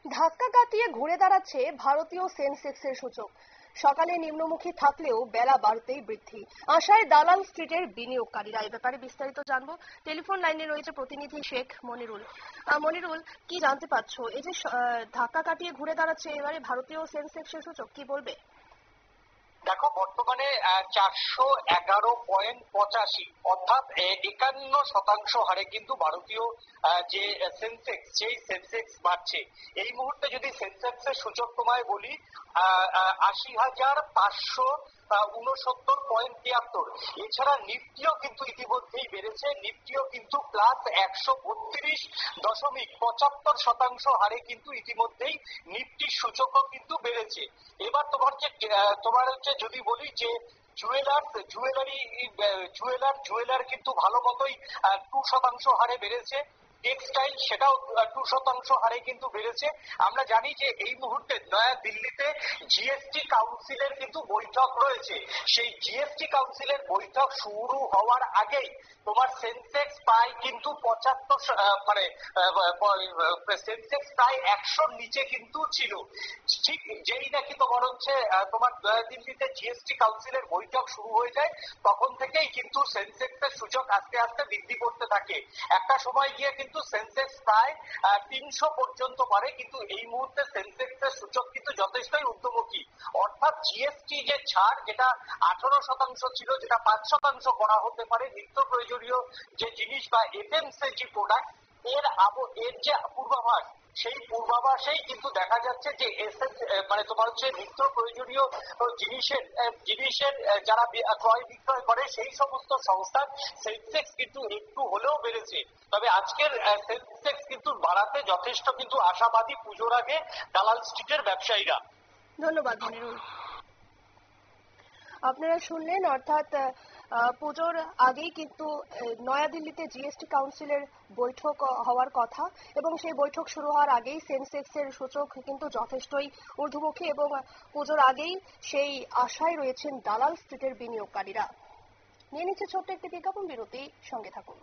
ধাক্কা কাটিয়ে ঘুরে দাঁড়াচ্ছে ভারতীয় সেন্সেক্সের সূচক। সকালে নিম্নমুখী থাকলেও বেলা বাড়তেই বৃদ্ধি। আশায় দালাল স্ট্রিটের বিনিয়োগকারীরা। এ ব্যাপারে বিস্তারিত জানবো। টেলিফোন লাইনে রয়েছে প্রতিনিধি শেখ মনিরুল। মনিরুল, কি জানতে পারছো? এই যে ধাক্কা কাটিয়ে ঘুরে দাঁড়াচ্ছে এবারে ভারতীয় সেন্সেক্সের সূচক, কি বলবে? দেখো, বর্তমানে 411.85 অর্থাৎ 51% হারে কিন্তু ভারতীয় যে সেন্সেক্স, সেই সেন্সেক্স বাড়ছে। এই মুহূর্তে যদি সেন্সেক্সের সূচক তোমায় বলি, 80,569.73। এছাড়া নিফটিও কিন্তু ইতিমধ্যেই বেড়েছে। নিফটিও কিন্তু প্লাস 132.75% হারে কিন্তু ইতিমধ্যেই নিফটির সূচকও কিন্তু বেড়েছে। এবার তোমার হচ্ছে যদি বলি যে জুয়েলার কিন্তু ভালো মতোই 2% হারে বেড়েছে। টেক্সটাইল সেটাও 2% হারে কিন্তু বেড়েছে। আমরা জানি যে এই মুহূর্তে নয়া দিল্লিতে জিএসটি কাউন্সিলের কিন্তু বৈঠক রয়েছে। সেই জিএসটি কাউন্সিলের বৈঠক শুরু হওয়ার আগেই তোমার সেন্সেক্স প্রায় কিন্তু 75 সেন্সেক্স প্রায় 100-র নিচে কিন্তু ছিল। ঠিক যেই নাকি তোমার দিল্লিতে জিএসটি কাউন্সিলের বৈঠক শুরু হয়ে যায়, তখন থেকেই কিন্তু সেন্সেক্সের সূচক আস্তে আস্তে বৃদ্ধি করতে থাকে। একটা সময় গিয়ে কিন্তু সেন্সেক্স প্রায় 300 পর্যন্ত পারে, কিন্তু এই মুহূর্তে সেন্সেক্সের সূচক কিন্তু যথেষ্টই ঊর্ধ্বমুখী। অর্থাৎ জিএসটি যে ছাড়, যেটা 18% ছিল, যেটা 5% করা হতে পারে নিত্য প্রয়োজনীয় যে জিনিস বা এফএমসিজি প্রোডাক্ট, এর যে পূর্বাভাস, সেই পূর্বাভাসেই কিন্তু দেখা যাচ্ছে যে তোমার হচ্ছে নিত্য প্রয়োজনীয় জিনিসের যারা ক্রয় বিক্রয় করে সেই সমস্ত সংস্থার সেন্সেক্স কিন্তু একটু হলেও বেড়েছে। তবে আজকের সেন্সেক্স কিন্তু বাড়াতে যথেষ্ট কিন্তু আশাবাদী পুজোর আগে দালাল স্ট্রিটের ব্যবসায়ীরা। ধন্যবাদ মনিরুল। আপনারা শুনলেন, অর্থাৎ পুজোর আগেই কিন্তু নয়াদিল্লিতে জিএসটি কাউন্সিলের বৈঠক হওয়ার কথা, এবং সেই বৈঠক শুরু হওয়ার আগেই সেন্সেক্সের সূচক কিন্তু যথেষ্টই ঊর্ধ্বমুখী, এবং পুজোর আগেই সেই আশায় রয়েছেন দালাল স্ট্রিটের বিনিয়োগকারীরা। নিয়ে নিচ্ছে ছোট্ট একটি বিজ্ঞাপন বিরতি, সঙ্গে থাকুন।